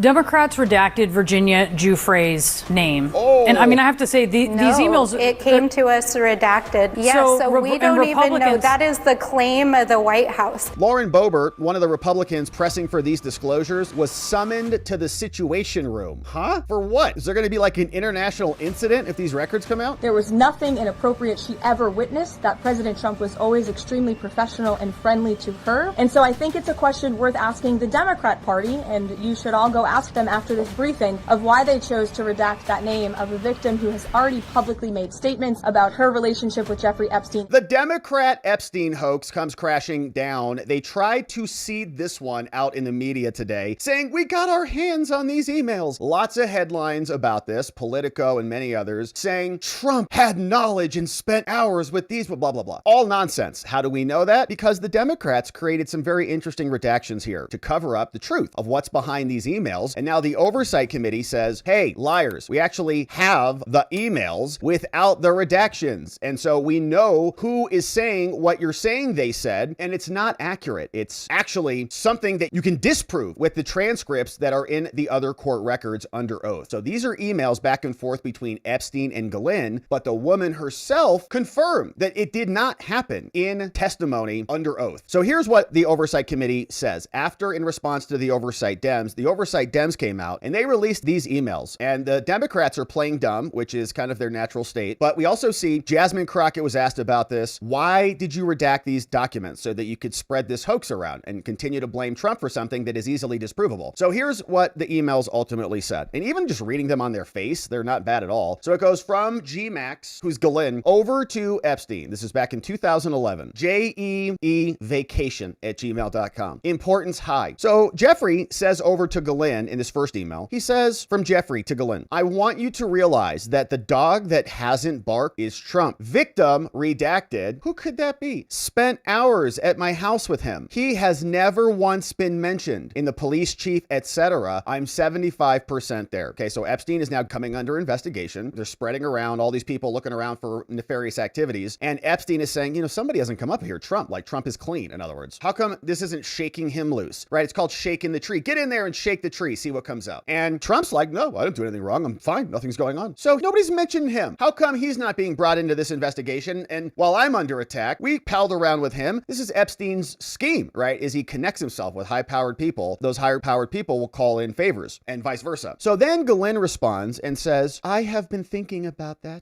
Democrats redacted Virginia Giuffre's name. Oh. And I mean, I have to say, these emails... It came to us redacted. Yes, so we don't even know. That is the claim of the White House. Lauren Boebert, one of the Republicans pressing for these disclosures, was summoned to the Situation Room. Huh? For what? Is there going to be like an international incident if these records come out? There was nothing inappropriate she ever witnessed. That President Trump was always extremely professional and friendly to her. And so I think it's a question worth asking the Democrat Party, and you should all go ask them after this briefing, of why they chose to redact that name of a victim who has already publicly made statements about her relationship with Jeffrey Epstein. The Democrat Epstein hoax comes crashing down. They tried to seed this one out in the media today, saying, we got our hands on these emails. Lots of headlines about this, Politico and many others, saying Trump had knowledge and spent hours with these, blah, blah, blah. All nonsense. How do we know that? Because the Democrats created some very interesting redactions here to cover up the truth of what's behind these emails. And now the Oversight Committee says, hey, liars, we actually have the emails without the redactions. And so we know who is saying what you're saying they said, and it's not accurate. It's actually something that you can disprove with the transcripts that are in the other court records under oath. So these are emails back and forth between Epstein and Ghislaine, but the woman herself confirmed that it did not happen in testimony under oath. So here's what the Oversight Committee says. After, in response to the Oversight Dems came out and they released these emails, and the Democrats are playing dumb, which is kind of their natural state. But we also see Jasmine Crockett was asked about this. Why did you redact these documents so that you could spread this hoax around and continue to blame Trump for something that is easily disprovable? So here's what the emails ultimately said. And even just reading them on their face, they're not bad at all. So it goes from G-Max, who's Ghislaine, over to Epstein. This is back in 2011. JEEvacation@gmail.com. Importance high. So Jeffrey says over to Ghislaine in this first email, he says from Jeffrey to Ghislaine, I want you to realize that the dog that hasn't barked is Trump. Victim redacted. Who could that be? Spent hours at my house with him. He has never once been mentioned in the police chief, etc. I'm 75% there. Okay, so Epstein is now coming under investigation. They're spreading around, all these people looking around for nefarious activities. And Epstein is saying, somebody hasn't come up here. Trump, like Trump is clean, in other words. How come this isn't shaking him loose, right? It's called shaking the tree. Get in there and shake the tree, see what comes out. And Trump's like, no, I didn't do anything wrong. I'm fine. Nothing's going on. So nobody's mentioned him. How come he's not being brought into this investigation? And while I'm under attack, we palled around with him. This is Epstein's scheme, right? Is he connects himself with high-powered people. Those higher-powered people will call in favors and vice versa. So then Ghislaine responds and says, I have been thinking about that, ...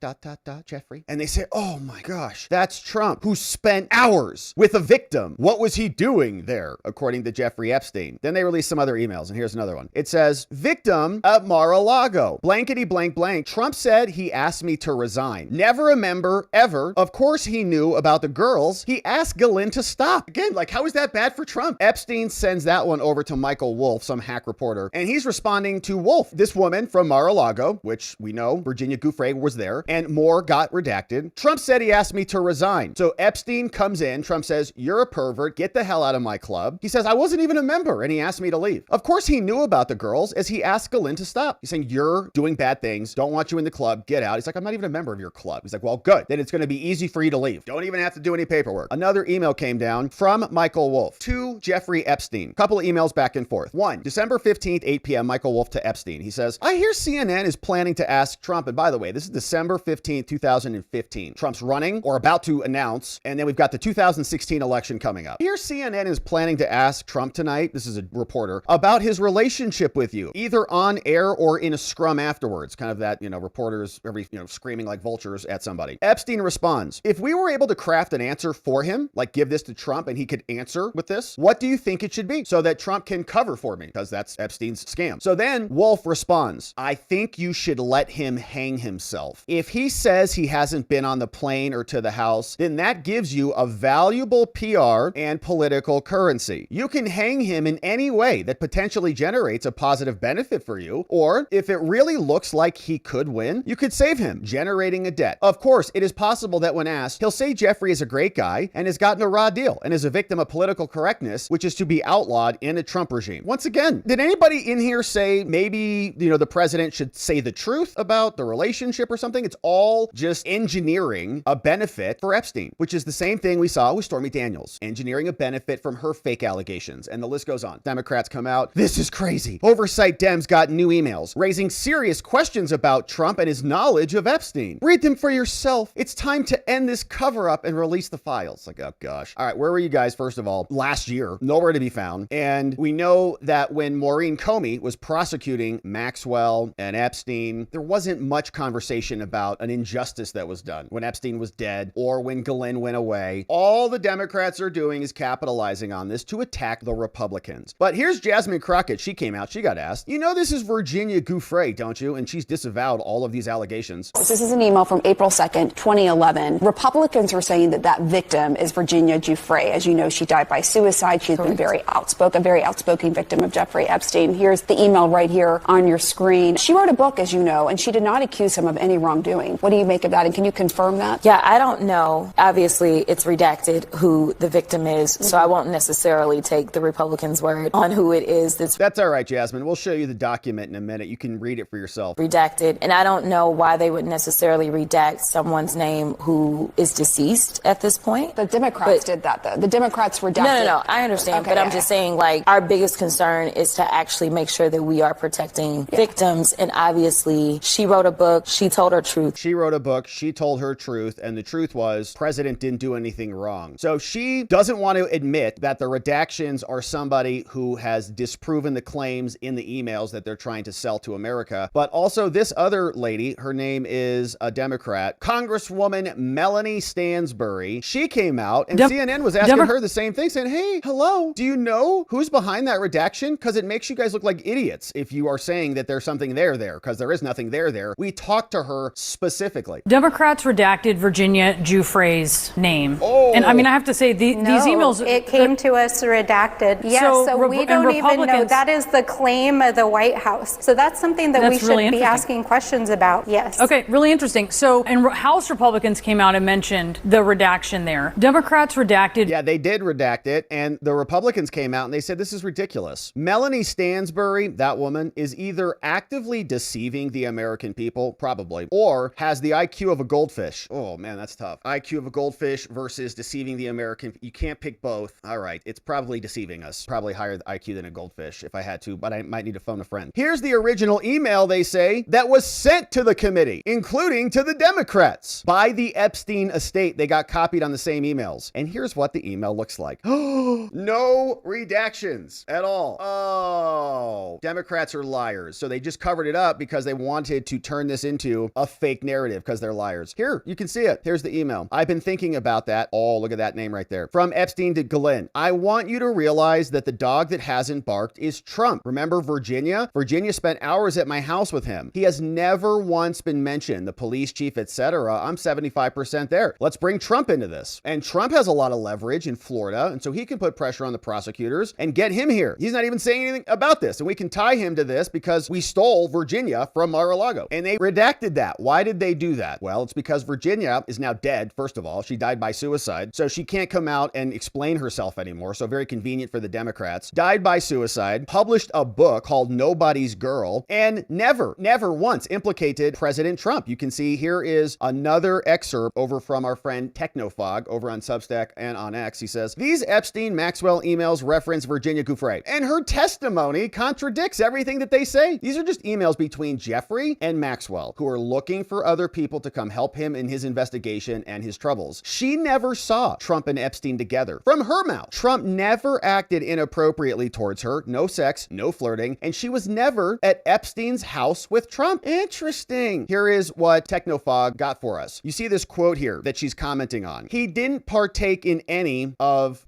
Jeffrey. And they say, oh my gosh, that's Trump who spent hours with a victim. What was he doing there? According to Jeffrey Epstein. Then they release some other emails. And here's another one. It says, victim at Mar-a-Lago. Blankety blank blank. Trump said he asked me to resign. Never remember ever. Of course he knew about the girls. He asked Ghislaine to stop. Again, like how is that bad for Trump? Epstein sends that one over to Michael Wolff, some hack reporter, and he's responding to Wolff. This woman from Mar-a-Lago, which we know Virginia Giuffre was there, and more got redacted. Trump said he asked me to resign. So Epstein comes in. Trump says, you're a pervert. Get the hell out of my club. He says, I wasn't even a member, and he asked me to leave. Of course he knew about the girls as he asked Ghislaine to stop. He's saying, you're doing bad things. Don't want you in the club. Get out. He's like, I'm not even a member of your club. He's like, well, good. Then it's going to be easy for you to leave. Don't even have to do any paperwork. Another email came down from Michael Wolff to Jeffrey Epstein. Couple of emails back and forth. One, December 15th, 8 p.m., Michael Wolff to Epstein. He says, I hear CNN is planning to ask Trump, and by the way, this is December 15th, 2015. Trump's running or about to announce, and then we've got the 2016 election coming up. Here CNN is planning to ask Trump tonight, this is a reporter, about his relationship with you, either on air or in a scrum afterwards. Kind of that, reporters screaming like vultures at somebody. Epstein responds, if we were able to craft an answer for him, like give this to Trump and he could answer with this, what do you think it should be so that Trump can cover for me? Because that's Epstein's scam. So then Wolff responds, I think you should let him hang himself. If he says he hasn't been on the plane or to the house, then that gives you a valuable PR and political currency. You can hang him in any way that potentially generates a positive benefit for you, or if it really looks like he he could win? You could save him, generating a debt. Of course, it is possible that when asked, he'll say Jeffrey is a great guy and has gotten a raw deal and is a victim of political correctness, which is to be outlawed in a Trump regime. Once again, did anybody in here say maybe, the president should say the truth about the relationship or something? It's all just engineering a benefit for Epstein, which is the same thing we saw with Stormy Daniels, engineering a benefit from her fake allegations. And the list goes on. Democrats come out. This is crazy. Oversight Dems got new emails raising serious questions about Trump and his knowledge of Epstein. Read them for yourself. It's time to end this cover up and release the files. Like, oh gosh. All right, where were you guys, first of all? Last year, nowhere to be found. And we know that when Maureen Comey was prosecuting Maxwell and Epstein, there wasn't much conversation about an injustice that was done when Epstein was dead or when Ghislaine went away. All the Democrats are doing is capitalizing on this to attack the Republicans. But here's Jasmine Crockett. She came out. She got asked, this is Virginia Gouveia, don't you? And she's disavowed all of these allegations. This is an email from April 2nd, 2011. Republicans are saying that victim is Virginia Gouveia. As you know, she died by suicide. She's been very outspoken victim of Jeffrey Epstein. Here's the email right here on your screen. She wrote a book, as you know, and she did not accuse him of any wrongdoing. What do you make of that? And can you confirm that? Yeah, I don't know. Obviously, it's redacted who the victim is, so I won't necessarily take the Republicans' word on who it is. That's all right, Jasmine. We'll show you the document in a minute. You can read it for yourself. Redacted. And I don't know why they would necessarily redact someone's name who is deceased at this point. The Democrats did that, though. The Democrats redacted. No. I understand. Okay, but I'm just saying, our biggest concern is to actually make sure that we are protecting victims. And obviously, she wrote a book. She told her truth. She wrote a book. She told her truth. And the truth was, president didn't do anything wrong. So she doesn't want to admit that the redactions are somebody who has disproven the claims in the emails that they're trying to sell to America. But also this other lady, her name is a Democrat, Congresswoman Melanie Stansbury. She came out and CNN was asking her the same thing, saying, hey, hello, do you know who's behind that redaction? Because it makes you guys look like idiots if you are saying that there's something there, because there is nothing there. We talked to her specifically. Democrats redacted Virginia Giuffre's name. Oh. And I have to say, these emails... It came to us redacted. Yes, so we don't even know. That is the claim of the White House. So that's something that we should be asking questions about. Yes. Okay, really interesting. So, and House Republicans came out and mentioned the redaction there. Democrats redacted. Yeah, they did redact it. And the Republicans came out and they said, this is ridiculous. Melanie Stansbury, that woman, is either actively deceiving the American people, probably, or has the IQ of a goldfish. Oh man, that's tough. IQ of a goldfish versus deceiving the American. You can't pick both. All right, it's probably deceiving us. Probably higher IQ than a goldfish if I had to, but I might need to phone a friend. Here's the original email, they say, that was sent to the committee, including to the Democrats by the Epstein estate. They got copied on the same emails. And here's what the email looks like. No redactions at all. Oh, Democrats are liars. So they just covered it up because they wanted to turn this into a fake narrative because they're liars. Here, you can see it. Here's the email. I've been thinking about that. Oh, look at that name right there. From Epstein to Ghislaine. I want you to realize that the dog that hasn't barked is Trump. Remember Virginia? Virginia spent hours at my house with him. He has never once been mentioned, the police chief, etc. I'm 75% there. Let's bring Trump into this. And Trump has a lot of leverage in Florida, and so he can put pressure on the prosecutors and get him here. He's not even saying anything about this, and we can tie him to this because we stole Virginia from Mar-a-Lago, and they redacted that. Why did they do that? Well, it's because Virginia is now dead, first of all. She died by suicide, so she can't come out and explain herself anymore, so very convenient for the Democrats. Died by suicide, published a book called Nobody's Girl, and never once implicated President Trump. You can see here is another excerpt over from our friend Technofog over on Substack and on X. He says, these Epstein-Maxwell emails reference Virginia Gouveia, and her testimony contradicts everything that they say. These are just emails between Jeffrey and Maxwell, who are looking for other people to come help him in his investigation and his troubles. She never saw Trump and Epstein together. From her mouth, Trump never acted inappropriately towards her. No sex, no flirting, and she was never at Epstein's house with Trump. Interesting. Here is what Technofog got for us. You see this quote here that she's commenting on. He didn't partake in any of ...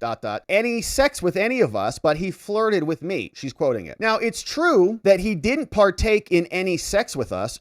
any sex with any of us, but he flirted with me. She's quoting it. Now, it's true that he didn't partake in any sex with us,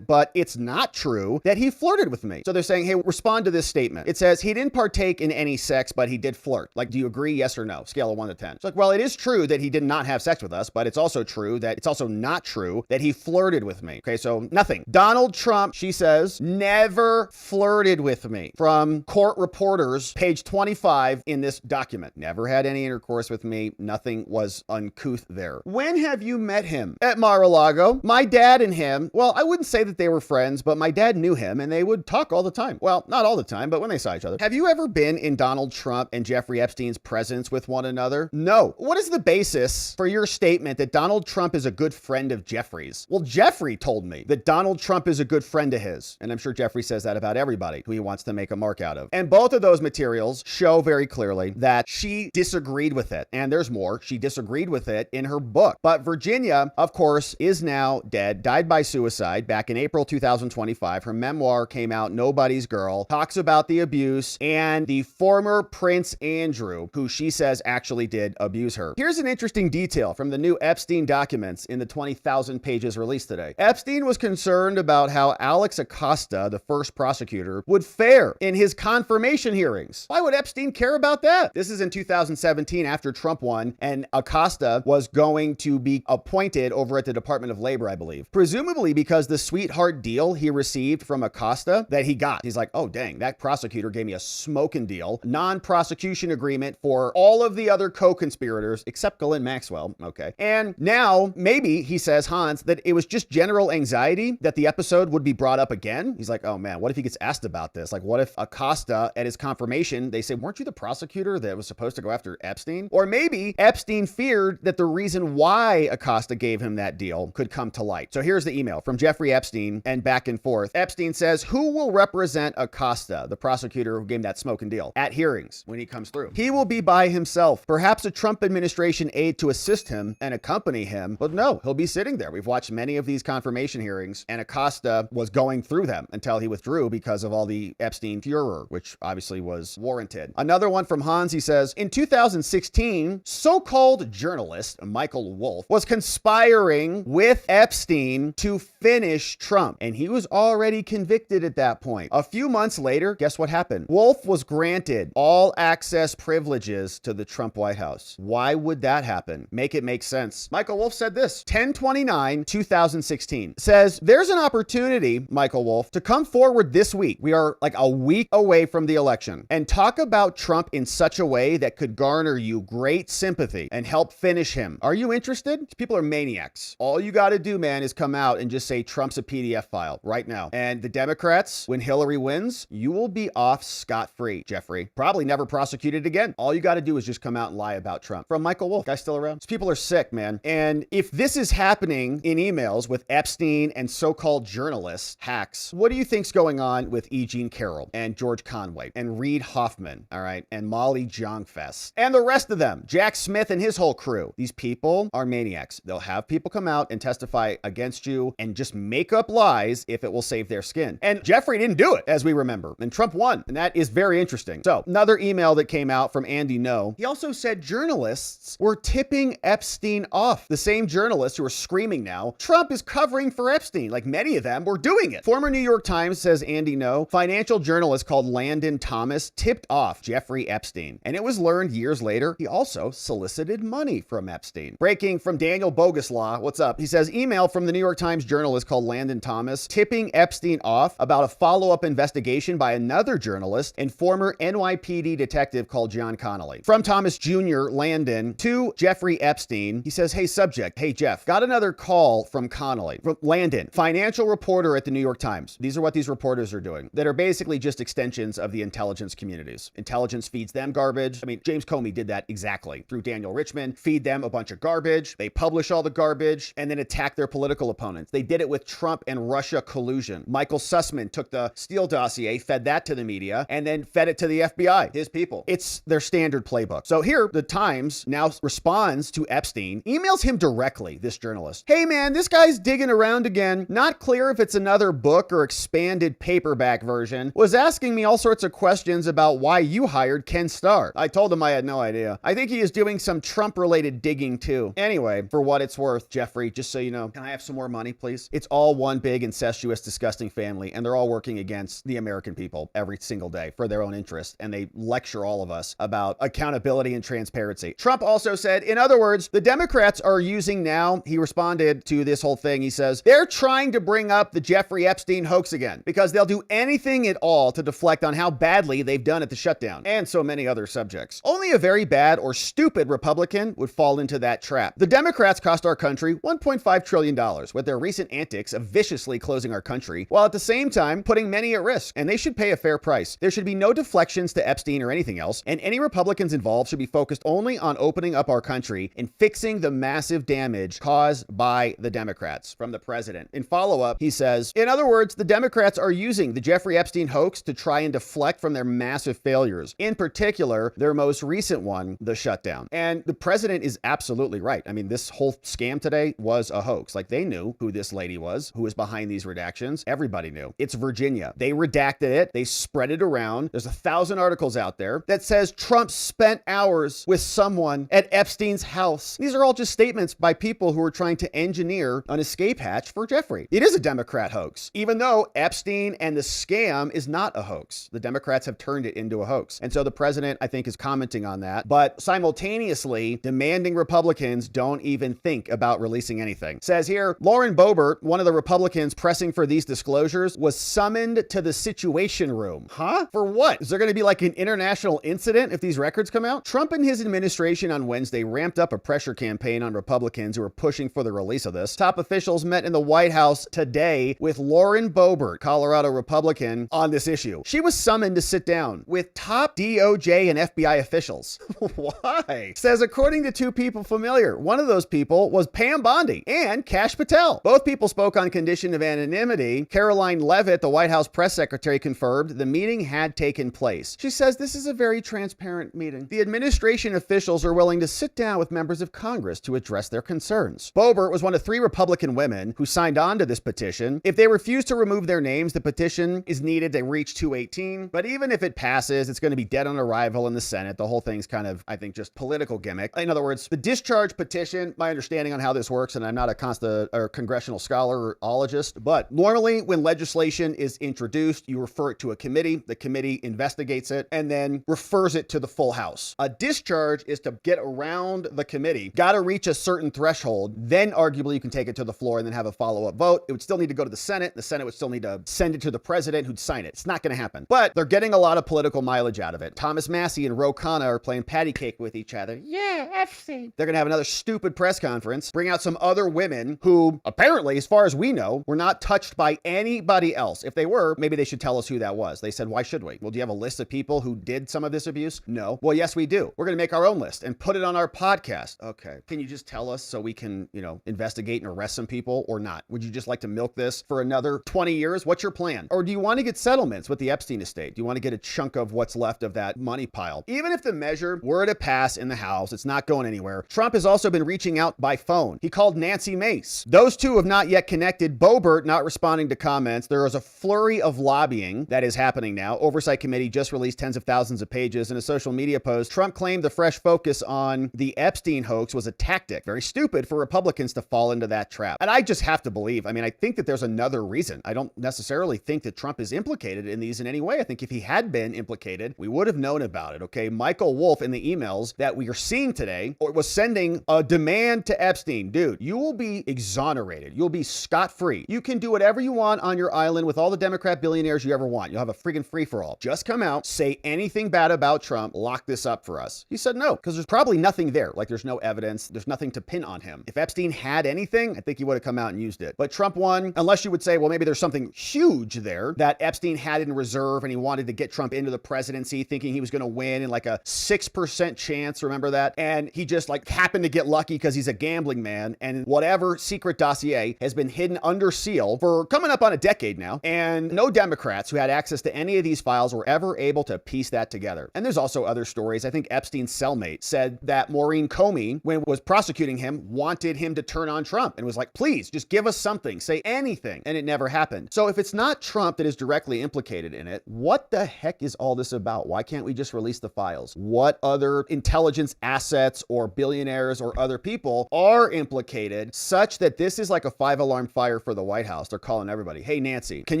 but it's not true that he flirted with me. So they're saying, hey, respond to this statement. It says he didn't partake in any sex, but he did flirt. Like, do you agree? Yes or no? Scale of 1 to 10. It's like, well, it is true that he did not have sex with us, but it's also true that it's also not true that he flirted with me. Okay, Okay, so nothing. Donald Trump, she says, never flirted with me. From court reporters, page 25 in this document. Never had any intercourse with me. Nothing was uncouth there. When have you met him? At Mar-a-Lago. My dad and him, well, I wouldn't say that they were friends, but my dad knew him and they would talk all the time. Well, not all the time, but when they saw each other. Have you ever been in Donald Trump and Jeffrey Epstein's presence with one another? No. What is the basis for your statement that Donald Trump is a good friend of Jeffrey's? Well, Jeffrey told me that Donald Trump is a good friend of his. And I'm sure Jeffrey says that about everybody who he wants to make a mark out of. And both of those materials show very clearly that she disagreed with it. And there's more. She disagreed with it in her book. But Virginia, of course, is now dead, died by suicide back in April 2025. Her memoir came out, Nobody's Girl, talks about the abuse and the former Prince Andrew, who she says actually did abuse her. Here's an interesting detail from the new Epstein documents in the 20,000 pages released today. Epstein was concerned about how Alex Acosta, the first prosecutor, would fare in his confirmation hearings. Why would Epstein care about that? This is in 2017 after Trump won and Acosta was going to be appointed over at the Department of Labor, I believe. Presumably because the sweetheart deal he received from Acosta that he got. He's like, oh dang, that prosecutor gave me a smoking deal, non-prosecution agreement for all of the other co-conspirators except Ghislaine Maxwell. Okay. And now maybe he says, Hans, that it was just general anxiety that the episode would be brought up again. He's like, oh man, what if he gets asked about this? Like, what if Acosta at his confirmation, they say, weren't you the prosecutor that was supposed to go after Epstein? Or maybe Epstein feared that the reason why Acosta gave him that deal could come to light. So here's the email from Jeffrey Epstein and back and forth. Epstein says, who will represent Acosta, the prosecutor who gave him that smoking deal, at hearings when he comes through? He will be by himself, perhaps a Trump administration aide to assist him and accompany him, but no, he'll be sitting there. We've watched many of these confirmation hearings and Acosta was going through them until he withdrew because of all the Epstein furor, which obviously was warranted. Another one from Hans, he says, in 2016, so-called journalist Michael Wolff was conspiring with Epstein to finish Trump, and he was already convicted at that point. A few months later, guess what happened? Wolff was granted all access privileges to the Trump White House. Why would that happen? Make it make sense. Michael Wolff said this, 10/29/2016, says, there's an opportunity, Michael Wolff, to come forward this week. We are like a week away from the election and talk about Trump in such a way that could garner you great sympathy and help finish him. Are you interested? These people are maniacs. All you got to do, man, is come out and just say Trump's a PDF file right now. And the Democrats, when Hillary wins, you will be off scot-free, Jeffrey. Probably never prosecuted again. All you got to do is just come out and lie about Trump. From Michael Wolff. Guy's still around? These people are sick, man. And if this is happening in emails with Epstein and so-called journalists, hacks, what do you think's going on with E. Jean Carroll and George Conway and Reid Hoffman, all right, and Molly Jongfest and the rest of them, Jack Smith and his whole crew? These people are maniacs. They'll have people come out and testify against you and just make up lies if it will save their skin. And Jeffrey didn't do it, as we remember, and Trump won. And that is very interesting. So another email that came out from Andy No, he also said journalists were tipping Epstein off. The same journalists who are screaming now, Trump is covering for Epstein. Like many of them were doing it. Former New York Times, says Andy No, financial journalist called Landon Thomas tipped off Jeffrey Epstein. And it was learned years later, he also solicited money from Epstein. Breaking from Daniel Boguslaw, what's up? He says, email from the New York Times journalist called Landon Thomas tipping Epstein off about a follow-up investigation by another journalist and former NYPD detective called John Connolly. From Thomas Jr., Landon, to Jeffrey Epstein, he says, hey, subject, hey, Jeff, got another call from Connolly. From Landon, financial reporter at the New York Times. These are what these reporters are doing that are basically just extensions of the intelligence communities. Intelligence feeds them garbage. I mean, James Comey did that exactly through Daniel Richman, feed them a bunch of garbage. They publish all the garbage and then attack their political opponents. They did it with Trump and Russia collusion. Michael Sussman took the Steele dossier, fed that to the media, and then fed it to the FBI, his people. It's their standard playbook. So here, the Times now responds to Epstein, emails him directly, this journalist. Hey man, this guy's digging around again. Not clear if it's another book or expanded paperback version. Was asking me all sorts of questions about why you hired Ken Starr. I told him I had no idea. I think he is doing some Trump-related digging too. Anyway, for what it's worth, Jeffrey, just so you know, can I have some more money, please? It's all one big incestuous, disgusting family, and they're all working against the American people every single day for their own interest, and they lecture all of us about accountability and transparency. Trump also said, in other words, the Democrats are using now, he responded to this whole thing, he says, They're trying to bring up the Jeffrey Epstein hoax again because they'll do anything at all to deflect on how badly they've done at the shutdown and so many other subjects. Only a very bad or stupid Republican would fall into that trap. The Democrats cost our country $1.5 trillion with their recent antics of viciously closing our country, while at the same time putting many at risk, and they should pay a fair price. There should be no deflections to Epstein or anything else, and any Republicans involved should be focused only on opening up our country and fixing the massive damage caused by the Democrats. From the president. In follow-up, he says, in other words, the Democrats are using the Jeffrey Epstein hoax to try and deflect from their massive failures, in particular, their most recent one, the shutdown. And the president is absolutely right. I mean, this whole scam today was a hoax. Like, they knew who this lady was, who was behind these redactions. Everybody knew. It's Virginia. They redacted it. They spread it around. There's 1,000 articles out there that says Trump spent hours with someone at Epstein's house. These are all just statements by people who are trying to engineer an escape hatch for Jeffrey. It is a Democrat hoax, even though Epstein and the scam is not a hoax. The Democrats have turned it into a hoax. And so the president, I think, is commenting on that, but simultaneously demanding Republicans don't even think about releasing anything. Says here, Lauren Boebert, one of the Republicans pressing for these disclosures, was summoned to the Situation Room. Huh? For what? Is there going to be like an international incident if these records come out? Trump and his administration on Wednesday ramped up a pressure campaign on Republicans who are pushing for the release of this. Top officials met in the White House today with Lauren Boebert, Colorado Republican, on this issue. She was summoned to sit down with top DOJ and FBI officials. Why? Says according to two people familiar, one of those people was Pam Bondi and Kash Patel. Both people spoke on condition of anonymity. Caroline Leavitt, the White House press secretary, confirmed the meeting had taken place. She says this is a very transparent meeting. The administration officials are willing to sit down with members of Congress to address their concerns. Boebert was one of 3 Republican women who signed on to this petition. If they refuse to remove their names, the petition is needed to reach 218. But even if it passes, it's going to be dead on arrival in the Senate. The whole thing's kind of, I think, just political gimmick. In other words, the discharge petition, my understanding on how this works, and I'm not a congressional scholar or ologist, but normally when legislation is introduced, you refer it to a committee. The committee investigates it and then refers it to the full House. A discharge is to get around the committee, got to reach a certain threshold, then arguably you can take it to the floor and then have a follow-up vote. It would still need to go to the Senate. The Senate would still need to send it to the president who'd sign it. It's not going to happen. But they're getting a lot of political mileage out of it. Thomas Massie and Ro Khanna are playing patty cake with each other. Yeah, FC. They're going to have another stupid press conference, bring out some other women who apparently, as far as we know, were not touched by anybody else. If they were, maybe they should tell us who that was. They said, why should we? Well, do you have a list of people who did some of this abuse? No. Well, yes, we do. We're going to make our own list and put it on our podcast. Okay. Can you just tell us so we can, investigate and arrest some people or not? Would you just like to milk this for another 20 years? What's your plan? Or do you want to get settlements with the Epstein estate? Do you want to get a chunk of what's left of that money pile? Even if the measure were to pass in the House, it's not going anywhere. Trump has also been reaching out by phone. He called Nancy Mace. Those two have not yet connected. Boebert not responding to comments. There is a flurry of lobbying that is happening now. Oversight Committee just released tens of thousands of pages. In a social media post, Trump claimed the fresh focus on the Epstein hoax was a tactic. Very stupid for Republicans to fall into that trap. And I just have to believe, I think that there's another reason. I don't necessarily think that Trump is implicated in these in any way. I think if he had been implicated, we would have known about it, okay? Michael Wolff in the emails that we are seeing today was sending a demand to Epstein. Dude, you will be exonerated. You'll be scot-free. You can do whatever you want on your island with all the Democrat billionaires you ever want. You'll have a freaking free-for-all. Just come out, say anything bad about Trump, lock this up for us. He said no, because there's probably nothing there. Like, there's no evidence. There's nothing to pin on him. If Epstein had anything, I think he would have come out and used it. But Trump won, unless you would say, well, maybe there's something huge there that Epstein had in reserve and he wanted to get Trump into the presidency thinking he was going to win in like a 6% chance. Remember that? And he just happened to get lucky because he's a gambling man, and whatever secret dossier has been hidden under seal for coming up on a decade now. And no Democrats who had access to any of these files were ever able to piece that together. And there's also other stories. I think Epstein's cellmate said that Maureen Comey, when was prosecuting him, wanted him to turn on Trump and was like, please just give us something, say anything. And it never happened. So if it's not Trump that is directly implicated in it, what the heck is all this about? Why can't we just release the files? What other intelligence assets or billionaires or other people are implicated such that this is like a 5-alarm fire for the White House? They're calling everybody. Hey, Nancy, can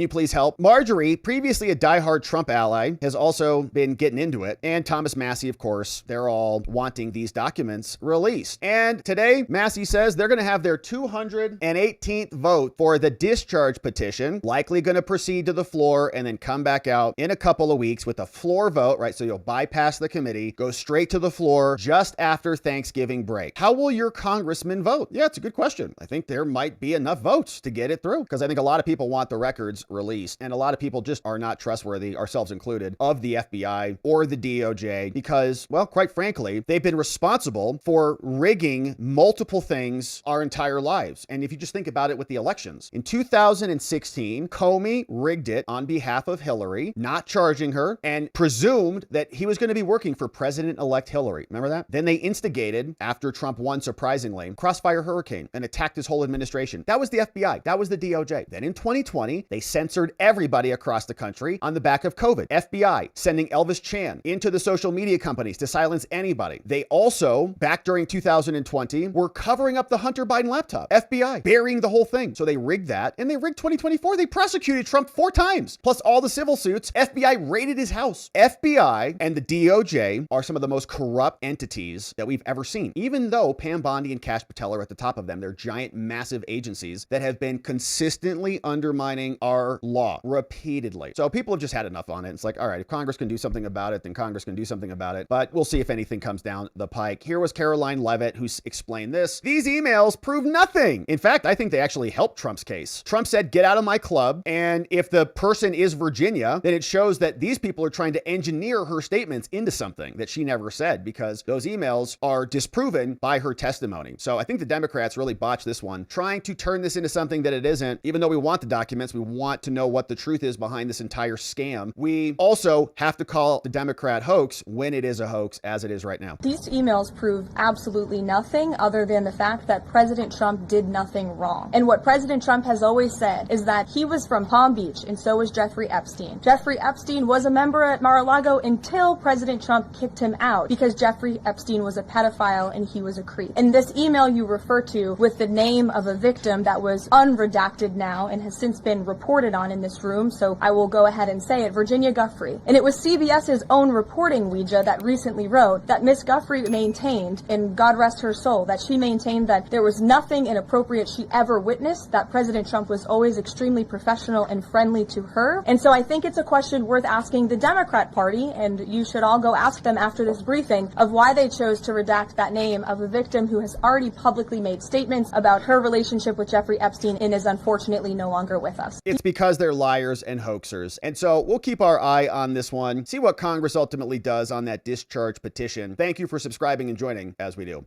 you please help? Marjorie, previously a diehard Trump ally, has also been getting into it. And Thomas Massie, of course, they're all wanting these documents released. And today, Massie says they're going to have their 208 18th vote for the discharge petition, likely going to proceed to the floor and then come back out in a couple of weeks with a floor vote, right? So you'll bypass the committee, go straight to the floor just after Thanksgiving break. How will your congressman vote? Yeah, it's a good question. I think there might be enough votes to get it through, because I think a lot of people want the records released, and a lot of people just are not trustworthy, ourselves included, of the FBI or the DOJ because, well, quite frankly, they've been responsible for rigging multiple things our entire lives. And if you just think about it with the elections, in 2016, Comey rigged it on behalf of Hillary, not charging her, and presumed that he was going to be working for President-elect Hillary. Remember that? Then they instigated, after Trump won surprisingly, Crossfire Hurricane and attacked his whole administration. That was the FBI. That was the DOJ. Then in 2020, they censored everybody across the country on the back of COVID. FBI sending Elvis Chan into the social media companies to silence anybody. They also, back during 2020, were covering up the Hunter Biden laptop. FBI burying the whole thing. So they rigged that, and they rigged 2024. They prosecuted Trump 4 times, plus all the civil suits. FBI raided his house. FBI and the DOJ are some of the most corrupt entities that we've ever seen. Even though Pam Bondi and Kash Patel are at the top of them, they're giant, massive agencies that have been consistently undermining our law repeatedly. So people have just had enough on it. It's like, all right, if Congress can do something about it, then Congress can do something about it. But we'll see if anything comes down the pike. Here was Caroline Leavitt, who explained this. These emails prove nothing. In fact, I think they actually helped Trump's case. Trump said, get out of my club. And if the person is Virginia, then it shows that these people are trying to engineer her statements into something that she never said, because those emails are disproven by her testimony. So I think the Democrats really botched this one, trying to turn this into something that it isn't. Even though we want the documents, we want to know what the truth is behind this entire scam. We also have to call the Democrat hoax when it is a hoax, as it is right now. These emails prove absolutely nothing other than the fact that President Trump did nothing wrong. And what President Trump has always said is that he was from Palm Beach, and so was Jeffrey Epstein. Jeffrey Epstein was a member at Mar-a-Lago until President Trump kicked him out because Jeffrey Epstein was a pedophile and he was a creep. And this email you refer to with the name of a victim that was unredacted now and has since been reported on in this room, so I will go ahead and say it, Virginia Giuffre. And it was CBS's own reporting, Ouija, that recently wrote that Miss Giuffre maintained, and God rest her soul, that she maintained that there was nothing inappropriate she ever witnessed, that President Trump was always extremely professional and friendly to her. And so I think it's a question worth asking the Democrat Party, and you should all go ask them after this briefing, of why they chose to redact that name of a victim who has already publicly made statements about her relationship with Jeffrey Epstein and is unfortunately no longer with us. It's because they're liars and hoaxers. And so we'll keep our eye on this one, see what Congress ultimately does on that discharge petition. Thank you for subscribing and joining as we do.